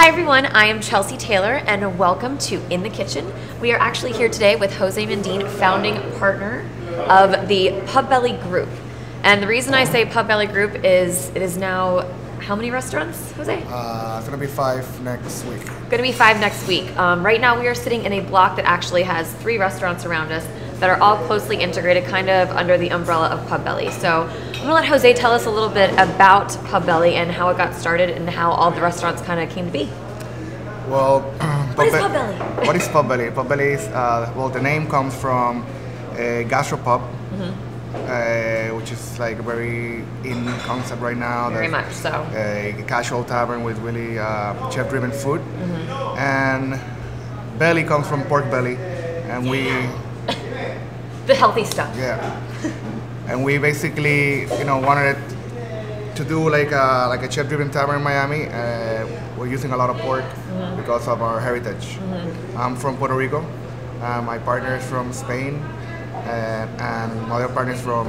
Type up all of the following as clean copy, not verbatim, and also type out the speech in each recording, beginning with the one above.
Hi everyone, I am Chelsea Taylor and welcome to In the Kitchen. We are actually here today with Jose Mendin, founding partner of the Pubelly Group. And the reason I say Pubelly Group is it is now, how many restaurants, Jose? It's going to be 5 next week. Going to be 5 next week. Right now we are sitting in a block that actually has 3 restaurants around us that are all closely integrated kind of under the umbrella of Pubelly. So I'm going to let Jose tell us a little bit about Pubelly and how it got started and how all the restaurants kind of came to be. Well, what is Pubelly? What is Pubelly? Pubelly is, well, the name comes from a gastropub, which is like a very in concept right now. Very much so. A casual tavern with really chef-driven food. And belly comes from pork belly, and we... The healthy stuff. Yeah. And we basically, wanted to do like a chef-driven tavern in Miami. We're using a lot of pork because of our heritage. I'm from Puerto Rico. My partner is from Spain, and my other partner is from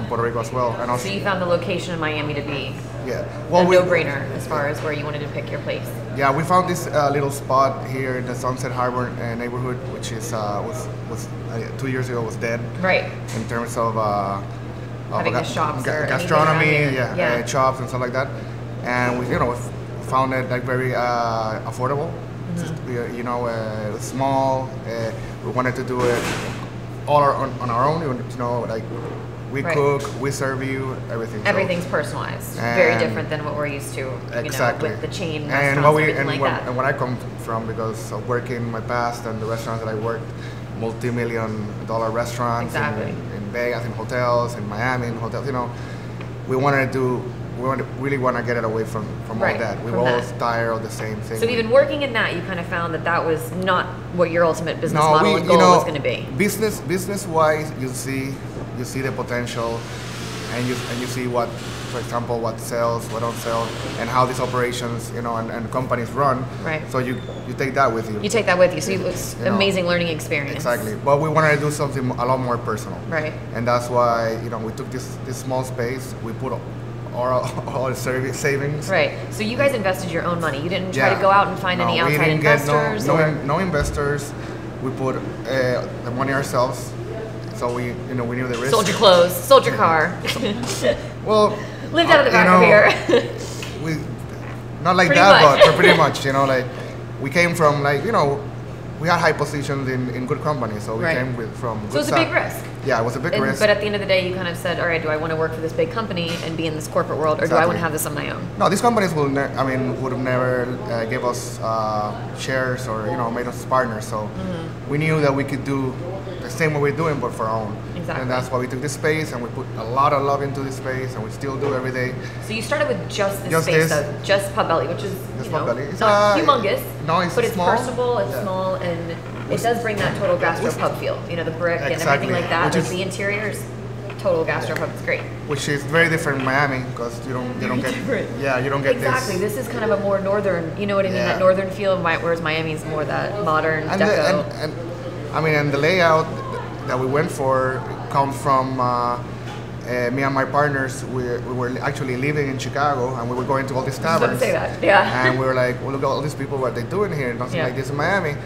Puerto Rico as well. And also, so you found the location in Miami to be well, a no-brainer as far as where you wanted to pick your place. Yeah, we found this little spot here in the Sunset Harbor neighborhood, which is was 2 years ago was dead. Right. In terms of having the shops or gastronomy, shops and stuff like that. And we found it like very affordable. Just, small. We wanted to do it all on our own. Like we cook, we serve you, everything. Everything's personalized. Very different than what we're used to. Exactly. With the chain and restaurants where I come from, because of working in my past and the restaurants that I worked, multi-million-dollar restaurants in Vegas, in hotels, in Miami, in hotels. We really want to get it away from all that. We're all tired of the same thing. So even working in that, you kind of found that was not what your ultimate business model and goal was going to be. Business-wise, you see the potential, and you see what, for example, what sells, what don't sell, and how these operations, and companies run. Right. So you take that with you. You take that with you. So it's amazing learning experience. Exactly. But we wanted to do something a lot more personal. Right. And that's why we took this small space. We put all the savings. Right. So you guys invested your own money. You didn't try to go out and find any outside investors. No investors. We put the money ourselves. So we knew the risk. Sold your clothes, sold your car. Well, lived out of the back of here. We not like pretty that, but pretty much. We came from we had high positions in good companies, so we came from. So it was a big risk. Yeah, it was a big risk. But at the end of the day, you kind of said, all right, do I want to work for this big company and be in this corporate world, or do I want to have this on my own? No, these companies would have never give us shares or made us partners. So we knew that we could do the same what we're doing, but for our own. Exactly. And that's why we took this space, and we put a lot of love into this space, and we still do every day. So you started with just this space, just Pubelly, which is it's not humongous. No, but it's small. Personable, it's small, and it does bring that total gastropub feel. The brick and everything like that. With the interiors, total gastropub. It's great. Which is very different in Miami, because you don't get you don't get exactly. This is kind of a more northern. You know what I mean? That northern feel, whereas Miami's more that modern deco. And the layout that we went for comes from me and my partners. We were actually living in Chicago, and we were going to all these taverns. I was going to say that, yeah. And we were like, well, look at all these people, what they're doing here, nothing like this in Miami.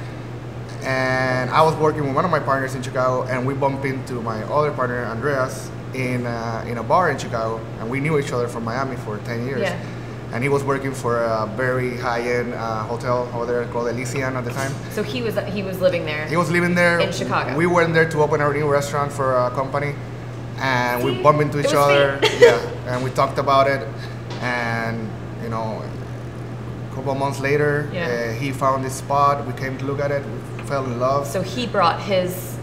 And I was working with one of my partners in Chicago, and we bumped into my other partner, Andreas, in a bar in Chicago, and we knew each other from Miami for 10 years. Yeah. And he was working for a very high-end hotel over there called Elysian at the time. So he was living there. He was living there in Chicago. We went there to open our new restaurant for a company, and we bumped into each other. And we talked about it, and a couple of months later, he found this spot. We came to look at it. We fell in love. So he brought his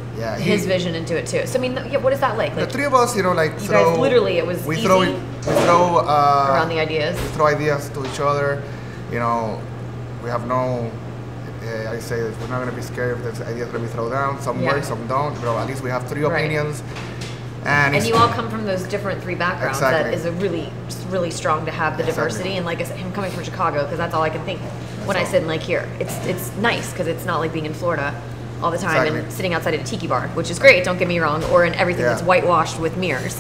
vision into it too. So what is that like? The three of us, you guys literally, it was we easy. We throw around the ideas. We throw ideas to each other. We have no. I say we're not going to be scared if there's ideas going to be thrown down. Some work, some don't. But at least we have 3 opinions. And you all come from those different 3 backgrounds. That is really strong to have the diversity. And like I said, him coming from Chicago, because that's all I can think when I sit in here. It's nice because it's not like being in Florida all the time and sitting outside at a tiki bar, which is great, don't get me wrong, or in everything that's whitewashed with mirrors.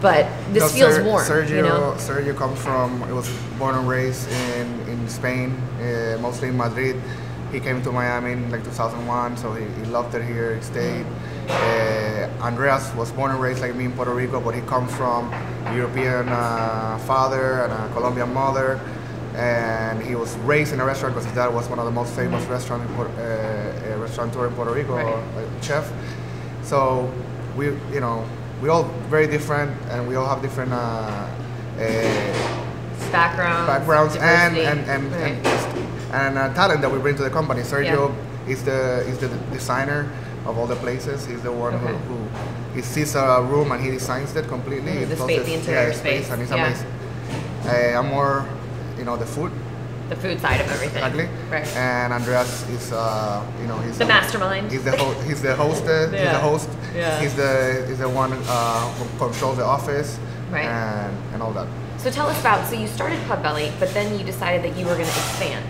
but this feels warm. Sergio comes from, he was born and raised in Spain, mostly in Madrid. He came to Miami in like 2001, so he loved it here, he stayed. Andreas was born and raised like me in Puerto Rico, but he comes from a European father and a Colombian mother. And he was raised in a restaurant because his dad was one of the most famous restaurateur in Puerto Rico, chef. So we all very different, and we all have different backgrounds and talent that we bring to the company. Sergio is the designer of all the places. He's the one who he sees a room and he designs it completely. The interior space, and it's amazing. I'm more, the food side of everything. Exactly. Right. And Andreas is, he's the mastermind. He's the host. He's the host. Yeah. He's the one who controls the office. Right. And all that. So tell us about. So you started Pubelly, but then you decided that you were going to expand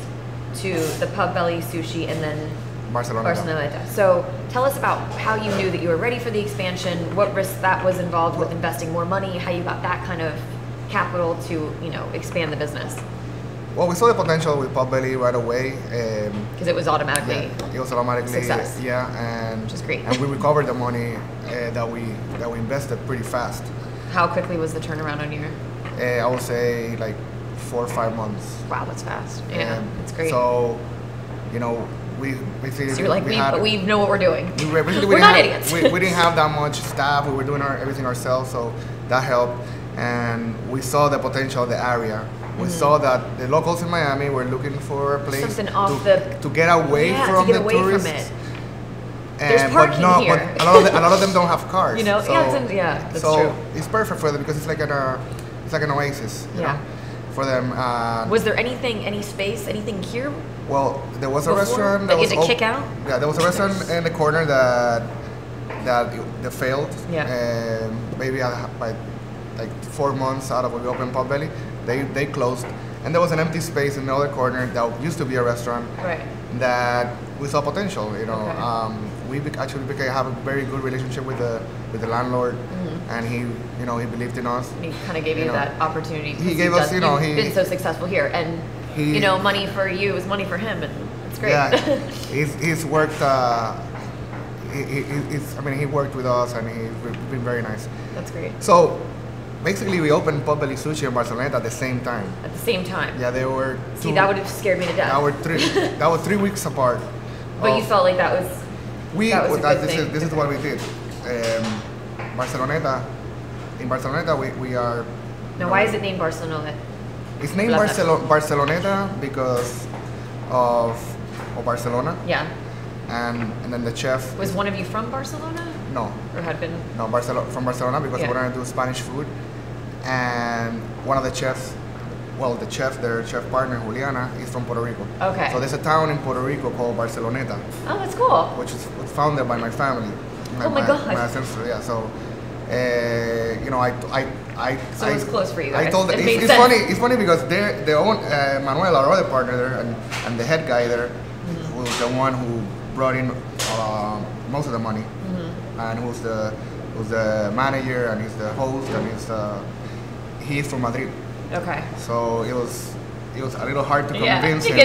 to the Pubelly Sushi and then Barceloneta. So tell us about how you knew that you were ready for the expansion, what risk that was involved with investing more money, how you got that kind of capital to expand the business. Well, we saw the potential with Pubelly right away. Because it was automatically success. Yeah, and which is great. And we recovered the money that we invested pretty fast. How quickly was the turnaround on your? I would say like 4 or 5 months. Wow, that's fast. Yeah, that's great. So, we basically. So you're like, we know what we're doing. We're not idiots. we didn't have that much staff. We were doing everything ourselves, so that helped. And we saw the potential of the area. We saw that the locals in Miami were looking for a place to get away from the tourists. There's parking here. But a lot of them don't have cars. That's true. It's perfect for them because it's like an oasis. You know, for them. Was there any space, anything here? Well, there was a restaurant that was kick out. Yeah, there was a restaurant in the corner that failed. Yeah. Maybe by like 4 months out of when we opened Pubelly, they closed, and there was an empty space in the other corner that used to be a restaurant. Right. That we saw potential. We actually have a very good relationship with the landlord, and he believed in us. He kind of gave you that opportunity. He gave us, you've been so successful here, and money for you is money for him, and it's great. Yeah, he's worked. He worked with us, and he's been very nice. That's great. So basically, we opened Pubelly Sushi in Barcelona at the same time. At the same time. Yeah, they were. See, that would have scared me to death. That was 3 weeks apart. But you felt like that was. This is what we did. In Barceloneta, we are. Now, why is it named Barcelona? It's named Barceloneta because of Barcelona. Yeah. And then the chef. Was one of you from Barcelona? No. Or had been? No, from Barcelona because we wanted to do Spanish food. And one of the chefs, their chef partner, Juliana, is from Puerto Rico. Okay. So there's a town in Puerto Rico called Barceloneta. Oh, that's cool. Which was founded by my family. Oh my God. My ancestor, yeah. So, So it was close for you guys. I told them, it's funny because they own, Manuel, our other partner there, and the head guy there, who's the one who brought in most of the money, and who's the manager, and he's the host, and he's from Madrid. Okay. So it was a little hard to convince him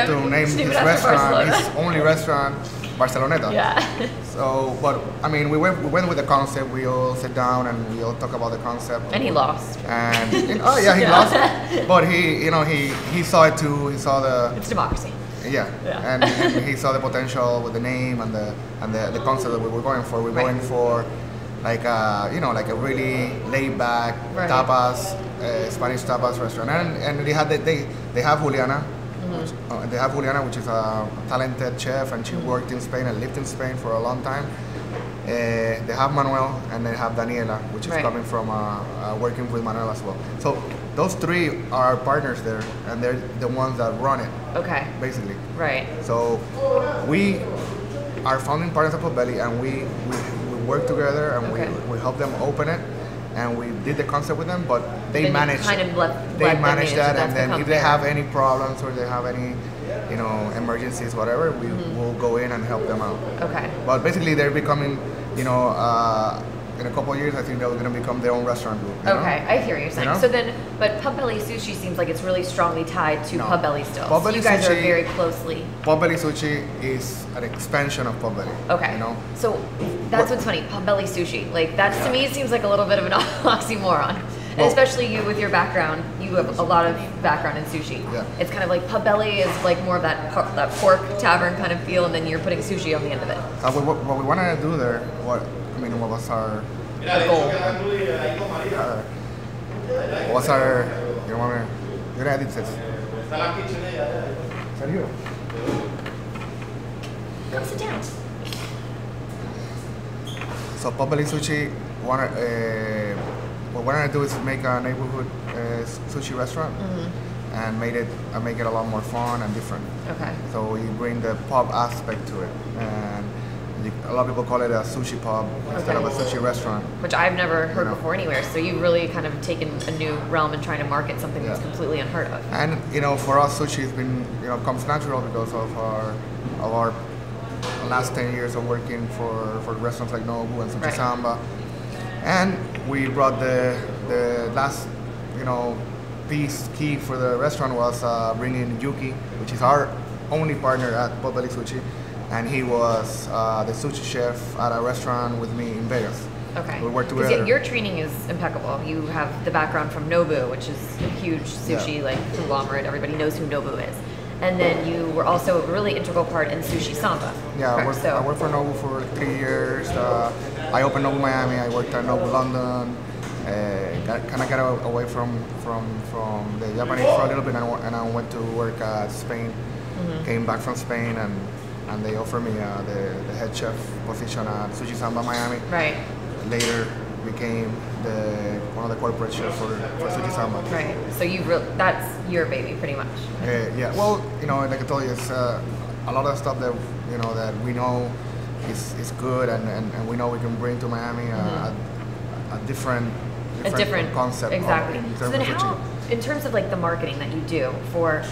to name his restaurant, his only restaurant, Barceloneta. Yeah. So, but we went with the concept. We all sat down and we all talk about the concept. And he lost. And he lost. But he saw it too. He saw it's democracy. Yeah. And he saw the potential with the name and the concept that we were going for. We're going for like a really laid back tapas, Spanish tapas restaurant. And they have Juliana. They have Juliana, which is a talented chef, and she worked in Spain and lived in Spain for a long time. They have Manuel, and they have Daniela, which is coming from working with Manuel as well. So those three are our partners there, and they're the ones that run it. Okay. Basically. Right. So we are founding partners of Pubelly, and we work together, and we help them open it. And we did the concept with them, but they manage that, and then if they have any problems or they have any, emergencies, whatever, we will go in and help them out. Okay. But basically, they're becoming, in a couple of years, I think they're going to become their own restaurant group. Okay, I hear what you're saying. You know? So then, but Pubelly Sushi seems like it's really strongly tied to Pubelly still. Pubelly so you guys Sushi, are very closely. Pubelly Sushi is an expansion of Pubelly. Okay. You know? So that's what's funny. Pubelly Sushi, like that to me, it seems like a little bit of an oxymoron. And especially you with your background, you have a lot of background in sushi. Yeah. It's kind of like Pubelly is like more of that pork tavern kind of feel, and then you're putting sushi on the end of it. What we wanted to do there, what was our goal? What was our, you want to, you're going to edit this. Sergio. Come sit down. So Pubelly Sushi, what we're gonna do is make a neighborhood sushi restaurant, and make it a lot more fun and different. Okay. So we bring the pub aspect to it, and a lot of people call it a sushi pub instead of a sushi restaurant. Which I've never heard before anywhere. So you've really kind of taken a new realm and trying to market something that's completely unheard of. And for us, sushi has been comes natural because of our last 10 years of working for restaurants like Nobu and Sushi Samba. And we brought the last, key for the restaurant was bringing Yuki, which is our only partner at Pubelly Sushi, and he was the sushi chef at a restaurant with me in Vegas. Okay. We worked together. Your training is impeccable. You have the background from Nobu, which is a huge sushi conglomerate. Everybody knows who Nobu is. And then you were also a really integral part in Sushi Samba. Yeah, I worked for Nobu for 3 years. I opened Nobu Miami. I worked at Nobu London. Got away from the Japanese for a little bit, and I went to work at Spain. Came back from Spain, and they offered me the head chef position at Sushi Samba Miami. Right. Later became one of the corporate chefs for Sushi Samba. Right. So that's your baby, pretty much. Yeah. Well, like I told you, it's a lot of stuff that that we know is good, and we know we can bring to Miami a different concept. Exactly. So then, in terms of like the marketing that you do for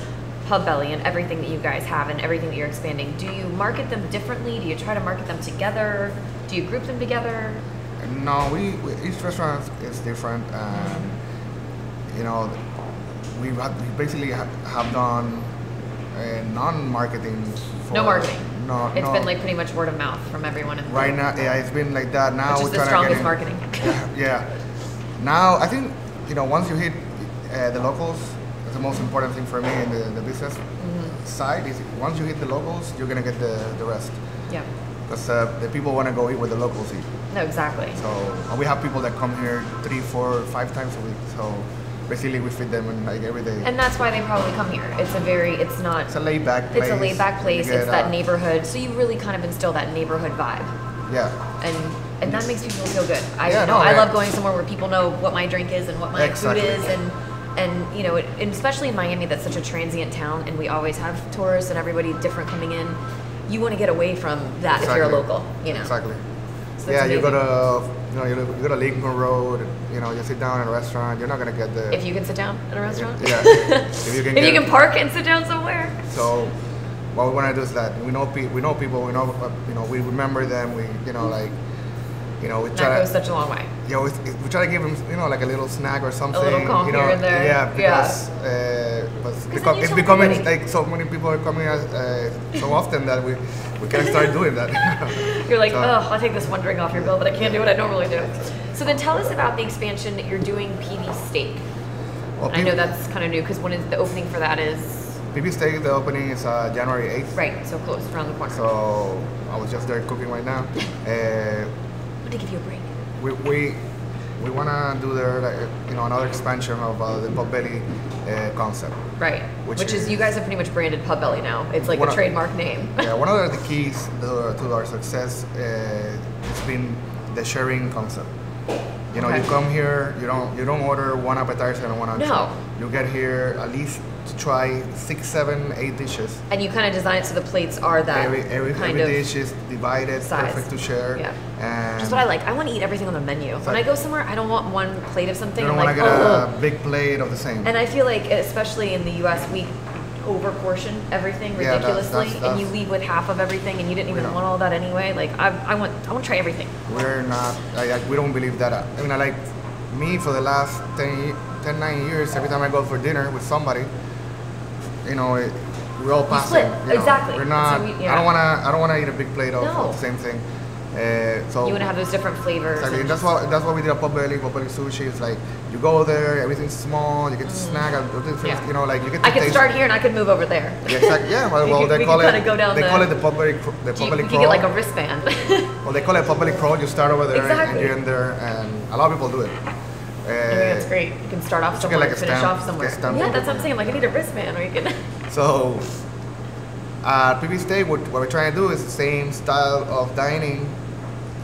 Pubelly and everything that you guys have and everything that you're expanding, do you market them differently? Do you try to market them together? Do you group them together? No, each restaurant is different, and we basically have done non-marketing. No marketing. No, it's been like pretty much word of mouth from everyone. Right now, it's been like that. Now which is the strongest marketing. Yeah. Now I think once you hit the locals, it's the most important thing for me in the business side. Is once you hit the locals, you're gonna get the rest. Yeah. Because the people want to go eat where the locals eat. No, exactly. So we have people that come here 3, 4, 5 times a week. So basically we feed them like every day. And that's why they probably come here. It's a laid back place. It's a laid back place. It's that neighborhood. So you really kind of instill that neighborhood vibe. Yeah. And that makes people feel good. I love going somewhere where people know what my drink is and what my food is, and and especially in Miami, that's such a transient town, and we always have tourists and everybody different coming in. You want to get away from that if you're a local, Exactly. So yeah, you go to Lincoln Road. You sit down at a restaurant. You're not gonna get the. If you can sit down at a restaurant. Yeah. if you can park and sit down somewhere. So, what we want to do is that we know people. We remember them. We we try. That goes such a long way. Yeah, we try to give them like a little snack or something. A little calm here and there. Yeah, because it's becoming like so many people are coming so often that we can't start doing that. You're like, I'll take this one drink off your bill, but I can't do what I normally do. So then tell us about the expansion that you're doing PB Steak. Well, I know that's kind of new because when is the opening for that is? PB Steak, the opening is January 8th. Right, so close, around the corner. So I was just there cooking right now. To give you a break. We want to do there another expansion of the Pubelly concept. Right. Which is you guys have pretty much branded Pubelly now. It's like a trademark name. Yeah. One of the keys to our success has been the sharing concept. You come here, you don't order one appetizer and one entree. No. You get here at least to try 6, 7, 8 dishes. And you kind of design it so the plates are that every dish is divided, size. Perfect to share. Yeah. And just what I like. I want to eat everything on the menu. When I go somewhere, I don't want one plate of something. You don't want to get a big plate of the same. And I feel like, especially in the U.S., over portion everything ridiculously, and you leave with half of everthing, and you didn't even want all that anyway. Like I want to try everything. We're not. We don't believe that. I mean, like me for the last 9 years, every time I go for dinner with somebody, you know, we're all passing. You know, exactly. We're not. I don't wanna eat a big plate of the same thing. So you want to have those different flavors. Exactly. That's what we did at pubelly sushi. It's like you go there, everything's small, you get to snack, you know, like you get to I could start here and I could move over there. Yeah, exactly. Yeah, well, they call it the pubelly crawl. You can get like a wristband. Well, they call it pubelly crawl. You start over there and you're in there, and a lot of people do it. I think that's great. You can start off somewhere and finish off somewhere. Yeah, that's what I'm saying. Like I need a wristband, or you can. So at PB Steak, what we're trying to do is the same style of dining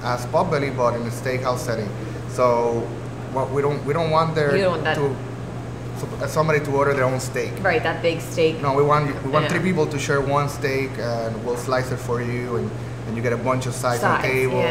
as pubelly, but in a steakhouse setting. So what we don't want somebody to order their own steak. Right, that big steak. No, we want 3 people to share one steak, and we'll slice it for you, and you get a bunch of sides on the table,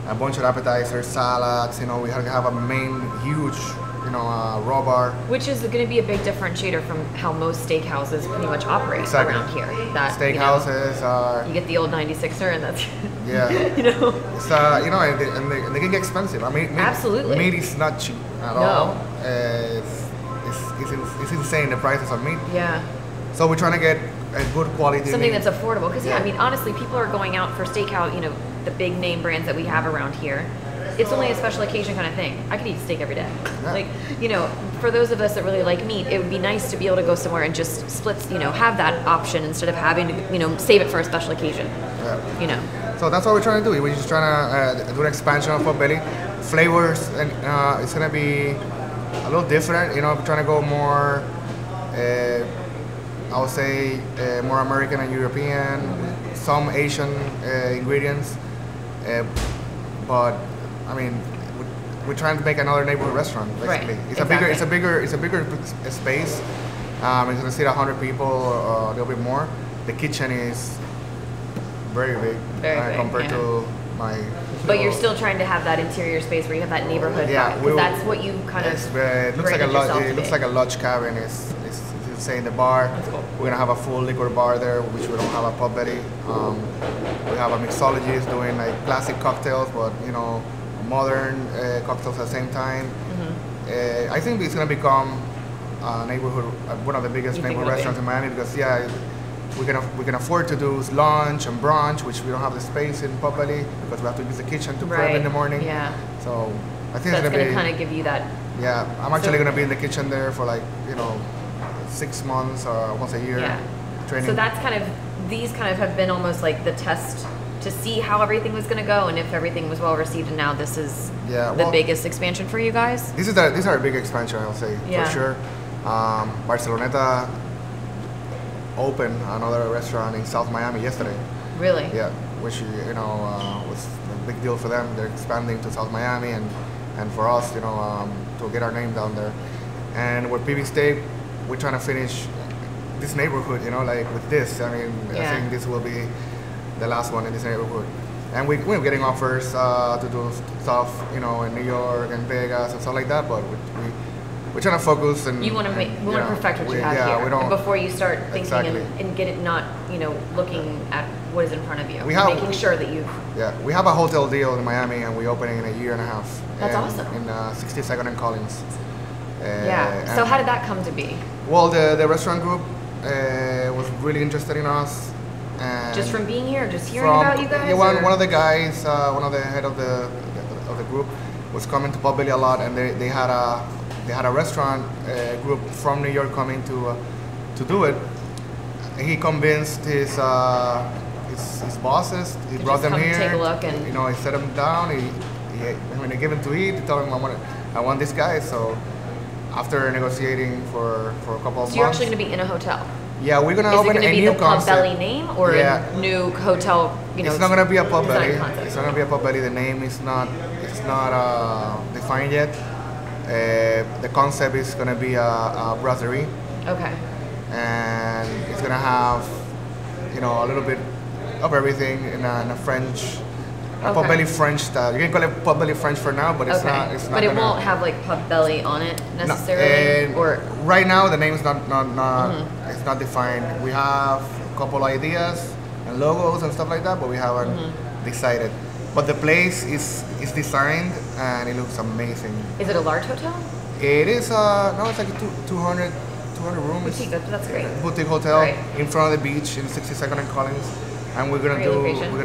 a bunch of appetizers, salads. You know, we have a main huge, you know, raw bar. Which is going to be a big differentiator from how most steakhouses pretty much operate around here. That steakhouses are. You get the old 96er, and that's. Yeah. You know. It's you know, and they can get expensive. I mean, absolutely. Meat is not cheap at all. It's insane the prices of meat. Yeah. So we're trying to get a good quality something that's affordable, because I mean, honestly, people are going out for steakhouse. You know, the big name brands that we have around here. It's only a special occasion kind of thing. I could eat steak every day. Yeah. Like, you know, for those of us that really like meat, it would be nice to be able to go somewhere and just have that option instead of having to, you know, save it for a special occasion. Yeah. You know. So that's what we're trying to do. We're just trying to do an expansion of pubelly. Flavors, and it's going to be a little different. You know, we're trying to go more, I would say, more American and European, some Asian ingredients. But I mean, we're trying to make another neighborhood restaurant. Basically, right. It's a bigger space. It's gonna seat 100 people or a little bit more. The kitchen is very big, compared to my. But you're still trying to have that interior space where you have that neighborhood. Yeah, because that's what you kind of. It looks like it looks like a lodge cabin. It's insane. The bar. That's cool. We're gonna have a full liquor bar there, which we don't have at pubelly. We have a mixologist doing like classic cocktails, but you know, modern cocktails at the same time. Mm-hmm. I think it's gonna become a neighborhood, one of the biggest neighborhood restaurants in Miami, because we can afford to do lunch and brunch, which we don't have the space in pubelly because we have to use the kitchen to prep in the morning. Yeah. So I think it's gonna kind of give you that. Yeah, I'm actually gonna be in the kitchen there for like 6 months or once a year. Training. So that's these have been almost like the test to see how everything was going to go and if everything was well received, and now this is the biggest expansion for you guys? These are a big expansion, I'll say, for sure. Barceloneta opened another restaurant in South Miami yesterday. Really? Yeah, which was a big deal for them. They're expanding to South Miami, and for us, to get our name down there. And with PB Steak, we're trying to finish this neighborhood, with this. I mean, I think this will be the last one in this neighborhood. And we're getting offers to do stuff, in New York and Vegas and stuff like that, but we're trying to focus and you want to perfect what you have here. We don't, before you start thinking and get it not, looking at what is in front of you. Making sure that you. Yeah, we have a hotel deal in Miami, and we're opening in a year and a half. That's awesome. In 62nd and Collins. So how did that come to be? Well, the restaurant group was really interested in us. And just from being here, just hearing about you guys? Yeah, one of the guys, one of the head of the group, was coming to pubelly a lot, and they had a restaurant group from New York coming to do it. He convinced his bosses. He brought them here. Take a look and he set them down. When they gave him to eat, he told him I want this guy. So after negotiating for a couple of months, you're actually going to be in a hotel. Yeah, we're gonna open a new concept. Is it gonna be the pubelly name or a new hotel? It's not gonna be a pubelly. It's not gonna be a pubelly. The name is not defined yet. The concept is gonna be a brasserie. Okay. And it's gonna have, a little bit of everything in a French a pubelly French style. You can call it pubelly French for now, but it's not. It's not. But it won't have like pubelly on it necessarily. No. Or right now the name is not it's not defined. We have a couple ideas and logos and stuff like that, but we haven't decided. But the place is designed and it looks amazing. Is it a large hotel? It is no, it's like 200 rooms. Boutique, that's great. Boutique hotel in front of the beach in 62nd and Collins, and we're gonna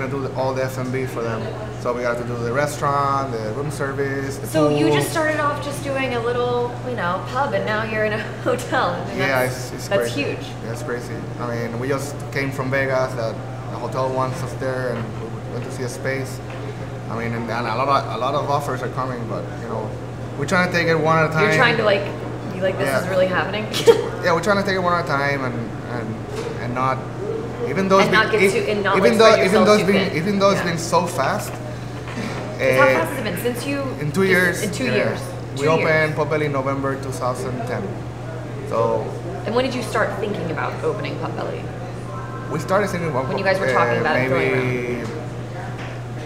do all the F&B for them. So we got to do the restaurant, the room service, the So food. you just started off just doing a little, pub, and now you're in a hotel. Yeah, it's that's crazy. Huge. Yeah, it's crazy. I mean, we just came from Vegas. That the hotel wants us there, and we went to see a space. I mean, and a lot of offers are coming, but we're trying to take it one at a time. You're trying to be like, this is really happening. Yeah, we're trying to take it one at a time and not. Even though it's been so fast. How fast has it been since you? In 2 years. In 2 years. We opened pubelly in November 2010. So. And when did you start thinking about opening pubelly? We started thinking about when you guys were talking about it going around.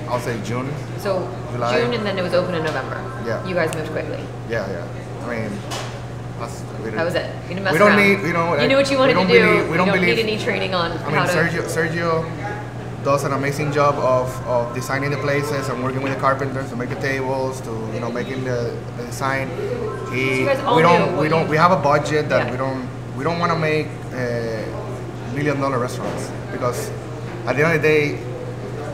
I'll say June. So July. June, and then it was open in November. Yeah. You guys moved quickly. Yeah. I mean, that was it. You didn't mess we don't around. need, you knew what you wanted to do. We don't need any training on how to. Sergio does an amazing job of designing the places and working with the carpenters to make the tables, to making the design. We have a budget that we don't want to make $1 million restaurants, because at the end of the day,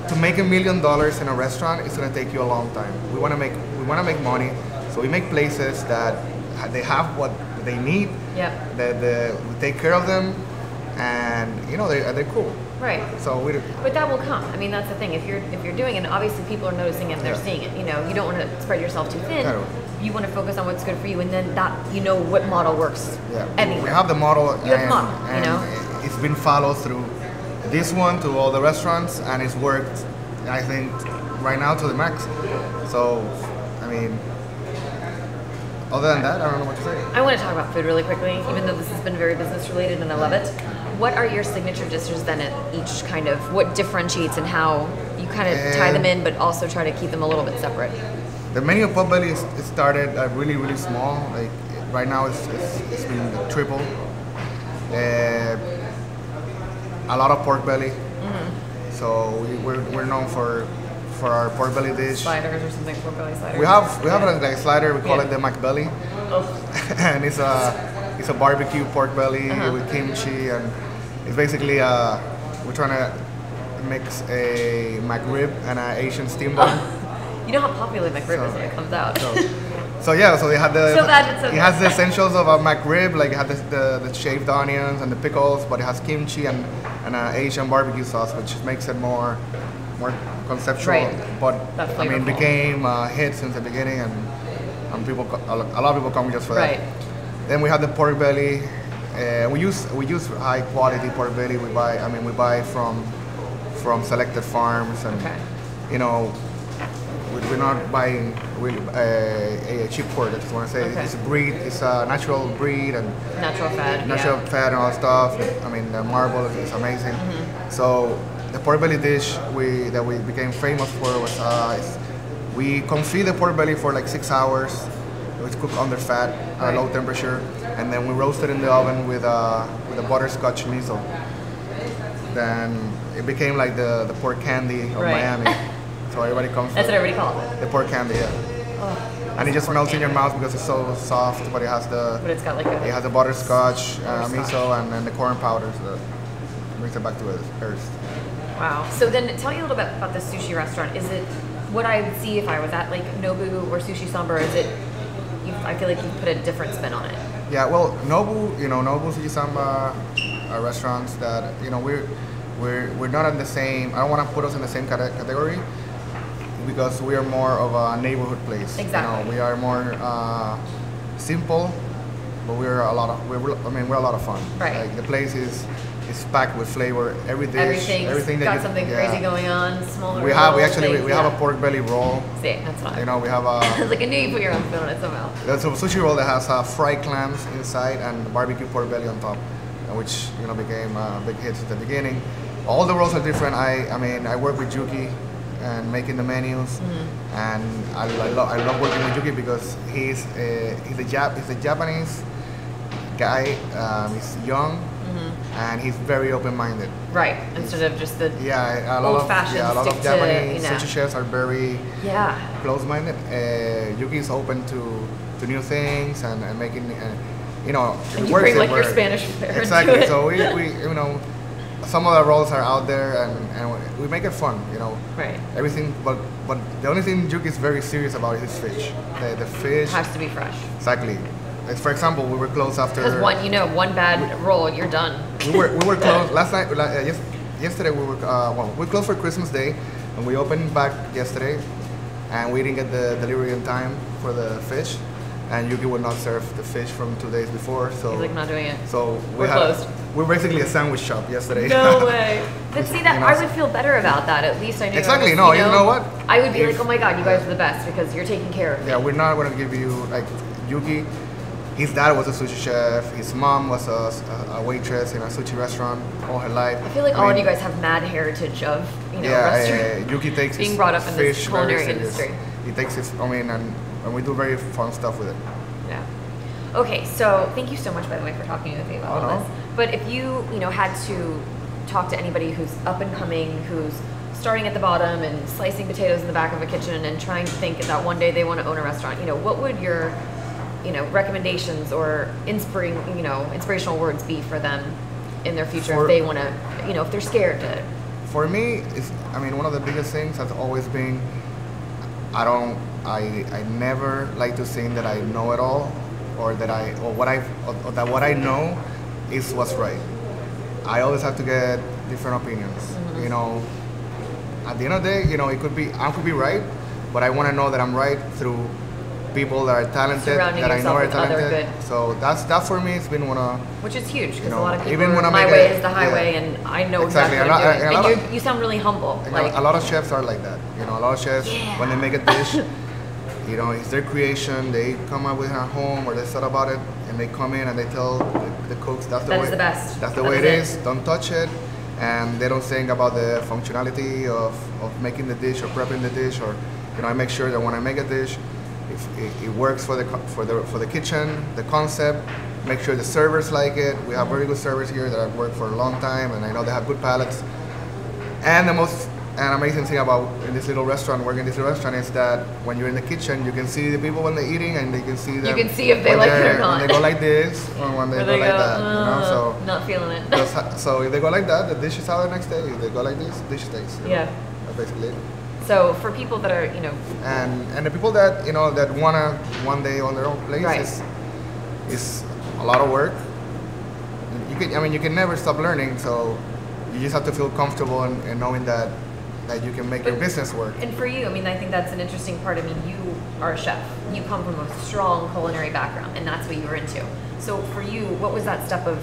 to make $1 million in a restaurant, it's going to take you a long time. We want to make money, so we make places that they have what they need. Yeah. We take care of them, and they're cool. Right. So but that will come. I mean, that's the thing. If you're doing it, and obviously people are noticing it, and they're seeing it. You don't want to spread yourself too thin. No. You want to focus on what's good for you, and then what model works. Yeah. Anywhere. We have the model. You have the model. It's been followed through this one to all the restaurants, and it's worked, I think, right now to the max. So, I mean, other than that, I don't know what to say. I want to talk about food really quickly, even though this has been very business related and I love it. What are your signature dishes then at each kind of, what differentiates and how you kind of tie them in, but also try to keep them a little bit separate? The menu of pubelly started really, really small. Like right now it's been triple. A lot of pork belly. So we're known for our pork belly dish. Sliders or something, pork belly sliders. We have a slider. We call it the McBelly, and it's a barbecue pork belly with kimchi, and it's basically we're trying to mix a McRib and an Asian steamboat. You know how popular McRib is when it comes out. So they had it has the essentials of a McRib, like it has the shaved onions and the pickles, but it has kimchi and an Asian barbecue sauce, which makes it more conceptual. Right. But I mean, became a hit since the beginning, and a lot of people come just for that. Then we have the pork belly. We use high quality pork belly. We buy from selected farms, and we're not buying a cheap pork. I just want to say it's a breed. It's a natural breed and natural fat and all that stuff. I mean, the marble is amazing. So the pork belly dish that we became famous for was we confit the pork belly for like 6 hours. It's cooked under fat at low temperature, and then we roast it in the oven with a butterscotch miso. Then it became like the pork candy of Miami. So everybody comes. That's what everybody calls it. The pork candy, yeah. And it just melts in your mouth because it's so soft, but it has it's got like it has the butterscotch, miso, and then the corn powder, so that brings it back to earth. Wow. So then, tell me a little bit about the sushi restaurant. Is it what I would see if I was at like Nobu or Sushi Samba? Is it? I feel like you put a different spin on it. Yeah. Well, Nobu, Sushi Samba are restaurants that we're not in the same. I don't want to put us in the same category, because we are more of a neighborhood place. Exactly. We are more simple, but we're a lot of fun. Right. Like the place is packed with flavor. Everything got something crazy going on. Smaller. We have a pork belly roll. See, that's fine. We have a. It's like I knew you put your own spin on it somehow. That's a sushi roll that has fried clams inside and barbecue pork belly on top, which became a big hit at the beginning. All the rolls are different. I work with Juki and making the menus. And I love working with Yuki because he's a Japanese guy. He's young and he's very open-minded. Right, instead of just the old-fashioned. a lot of Japanese sushi chefs are very close-minded. Yuki is open to new things and making. And you bring like your Spanish flair exactly. to it. So we some of the rolls are out there and we make it fun. Right. Everything, but the only thing Yuki is very serious about is his fish. The fish has to be fresh. Exactly. Like for example, we were closed after. Because one bad roll, you're done. We were closed last night. Yesterday we were we closed for Christmas Day, and we opened back yesterday, and we didn't get the delivery in time for the fish. And Yuki would not serve the fish from 2 days before, so he's like not doing it. So we're closed. We're basically a sandwich shop yesterday. No way. But see that I would feel better about that. At least I knew. Exactly. You know what? I would be like, oh my god, you guys are the best because you're taking care of me. Yeah, we're not gonna give you like Yuki. His dad was a sushi chef. His mom was a waitress in a sushi restaurant all her life. I feel like all of you guys have mad heritage of restaurant. Yuki takes being his brought up in fish this culinary very industry. He takes his. And we do very fun stuff with it. Yeah. Okay, so thank you so much, by the way, for talking with me about all this. But if you had to talk to anybody who's up and coming, who's starting at the bottom and slicing potatoes in the back of a kitchen and trying to think that one day they want to own a restaurant, what would your recommendations or inspirational words be for them in their future if they want to, if they're scared to? For me, one of the biggest things has always been, I never like to think that I know it all, or that what I know is what's right. I always have to get different opinions. At the end of the day, I could be right, but I want to know that I'm right through people that are talented, that I know are talented. So that's for me. It's been one of, which is huge because a lot of people even when my way is the highway, and I know exactly what I'm doing. And you sound really humble. A lot of chefs are like that. A lot of chefs when they make a dish, it's their creation. They come up with it at home or they thought about it, and they come in and they tell the cooks that's the way. That is the best. That's the way it is. Don't touch it. And they don't think about the functionality of making the dish or prepping the dish, or I make sure that when I make a dish, if it works for the kitchen, the concept. Make sure the servers like it. We have very good servers here that have worked for a long time, and I know they have good palates. And the most amazing thing about working in this little restaurant is that when you're in the kitchen, you can see the people when they're eating, and they can see them. You can see if they like it or not. When they go like this, or when they go like that. So not feeling it. So if they go like that, the dish is out the next day. If they go like this, the dish stays. That's basically it. So for people that are, and the people that that wanna one day own their own place, is a lot of work. You can never stop learning. So you just have to feel comfortable in knowing that you can make your business work. And for you, I think that's an interesting part. You are a chef. You come from a strong culinary background, and that's what you were into. So for you, what was that step of,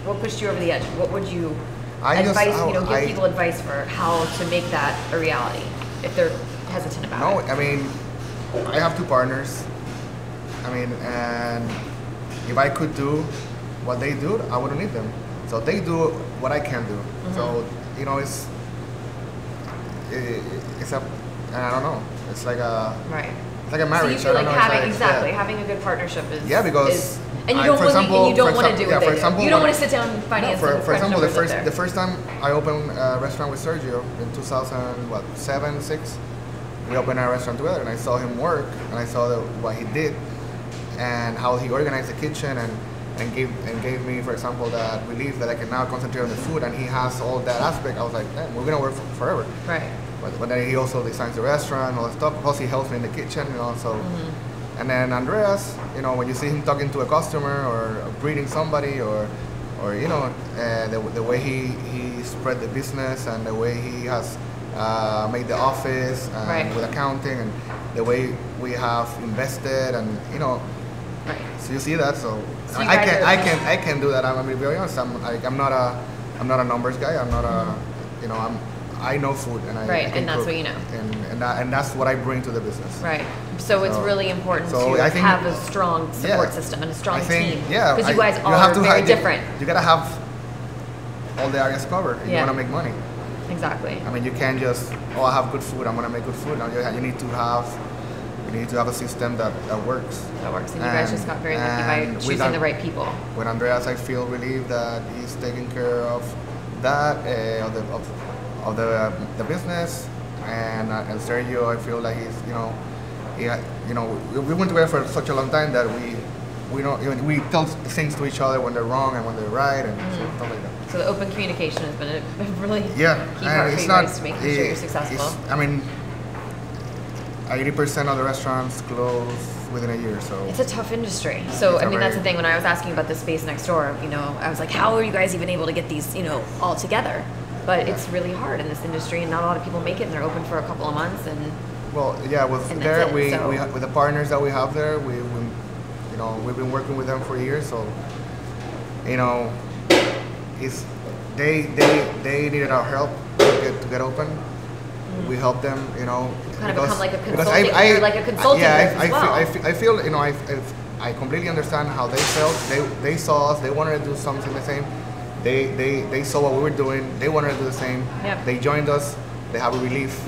what pushed you over the edge? What would you give people advice for how to make that a reality if they're hesitant about it? I have two partners. And if I could do what they do, I wouldn't need them. So they do what I can do. So it's I don't know. It's like a It's like a marriage. So you feel like having a good partnership is because. And you don't want to do what they do. You don't want to sit down and finance. For example, the first time I opened a restaurant with Sergio in 2007, 6, we opened a restaurant together, and I saw him work, and I saw what he did, and how he organized the kitchen, and gave me, for example, that relief that I can now concentrate on the food, and he has all that aspect. I was like, man, we're gonna work forever. Right. But then he also designs the restaurant, all that stuff. Plus, he helps me in the kitchen, so. And then Andreas, when you see him talking to a customer or greeting somebody, or the way he spread the business, and the way he has made the office with accounting, and the way we have invested, and Right. So you see that, so I can do that. I'm gonna be very honest. I'm not a numbers guy. I'm not a I know food, and I can that's cook, what you know, and that's what I bring to the business. Right. So it's really important to have a strong support system and a strong team. Yeah, because you guys are very different. You gotta have all the areas covered if you want to make money. Exactly. I mean, you can't just, oh, I have good food, I'm gonna make good food. No, you need to have a system that works. That works, and you guys just got very lucky by choosing the right people. With Andreas, I feel relieved that he's taking care of that, of the business, and Sergio, I feel like he's, we went together for such a long time that we tell things to each other when they're wrong and when they're right, and stuff like that. So the open communication has been a really key and part for you guys to making sure you're successful. I mean, 80% of the restaurants close within a year, so it's a tough industry. So I mean, that's the thing. When I was asking about the space next door, I was like, how are you guys even able to get these, all together? But it's really hard in this industry, and not a lot of people make it, and they're open for a couple of months. And with the partners that we have there, we've been working with them for years, so they needed our help to get open. We help them, kind of become like a consulting, like a consulting as well. I feel, I completely understand how they felt. They saw us. They wanted to do something the same. They saw what we were doing. They wanted to do the same. Yep. They joined us. They have a relief,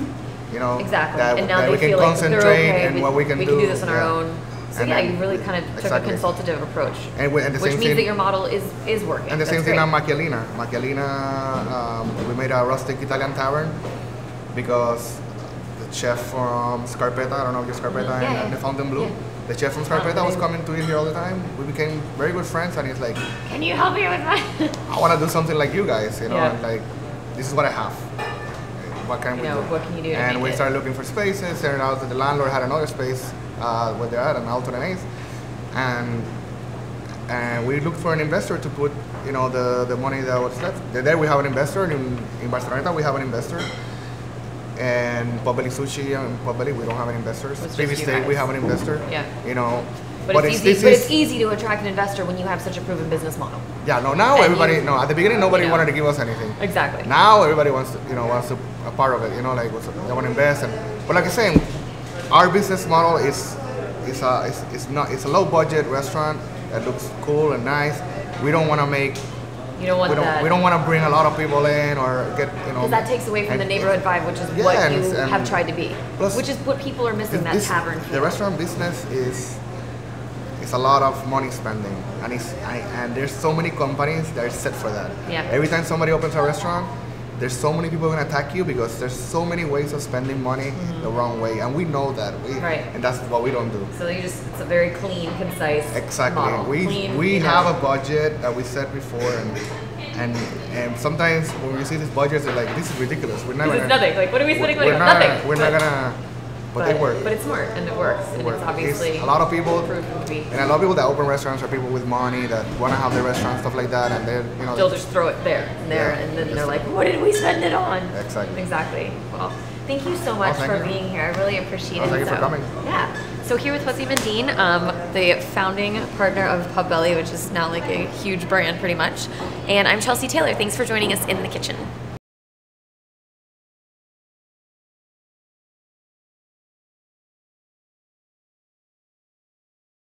exactly. and now that they we can feel concentrate like they're okay. and what we can do. We can do this on our own. So you really kind of took a consultative approach, which means that your model is working. And the same thing on Macchialina. Macchialina, we made a rustic Italian tavern because the chef from Scarpetta, I don't know if you're Scarpetta and the Fontainebleau, the chef from Scarpetta was coming to eat here all the time. We became very good friends, and he's like, can you help me with my... I want to do something like you guys, and like, this is what I have. What can we do? What can you do? And we started looking for spaces, and out that the landlord had another space where they're at, an Alton and Ace, and we looked for an investor to put, the money that was left. There we have an investor in Barcelona. We have an investor. And pubelly sushi and pubelly, we don't have any investors. Previous State, we have an investor. Yeah. But it's easy to attract an investor when you have such a proven business model. Yeah. No. Now everybody. No. At the beginning, nobody wanted to give us anything. Exactly. Now everybody wants to, a part of it. Like they want to invest. But like I say, our business model is a low budget restaurant that looks cool and nice. We don't want to make. We don't want to bring a lot of people in or get, because that takes away from the neighborhood vibe, which is what you have tried to be. Plus, which is what people are missing, that tavern feel. The restaurant business is a lot of money spending, and there's so many companies that are set for that. Yeah. Every time somebody opens a restaurant, there's so many people going to attack you because there's so many ways of spending money the wrong way, and we know that. And that's what we don't do. So it's a very clean, concise model. We have a budget that we set before, and sometimes when we see these budgets, they're like, this is ridiculous. This is nothing. Like, what are we spending money on? Nothing. We're not gonna. But they work. But it's smart, and it works. And it's obviously a lot of people, proven to be. And a lot of people that open restaurants are people with money that want to have their restaurant, stuff like that, and they'll just throw it there, and then they're like, what did we spend it on? Exactly. Well, thank you so much for being here. I really appreciate it. Thank you for coming. Yeah. So here with Jose Mendin, the founding partner of Pubelly, which is now like a huge brand pretty much. And I'm Chelsea Taylor. Thanks for joining us in the kitchen.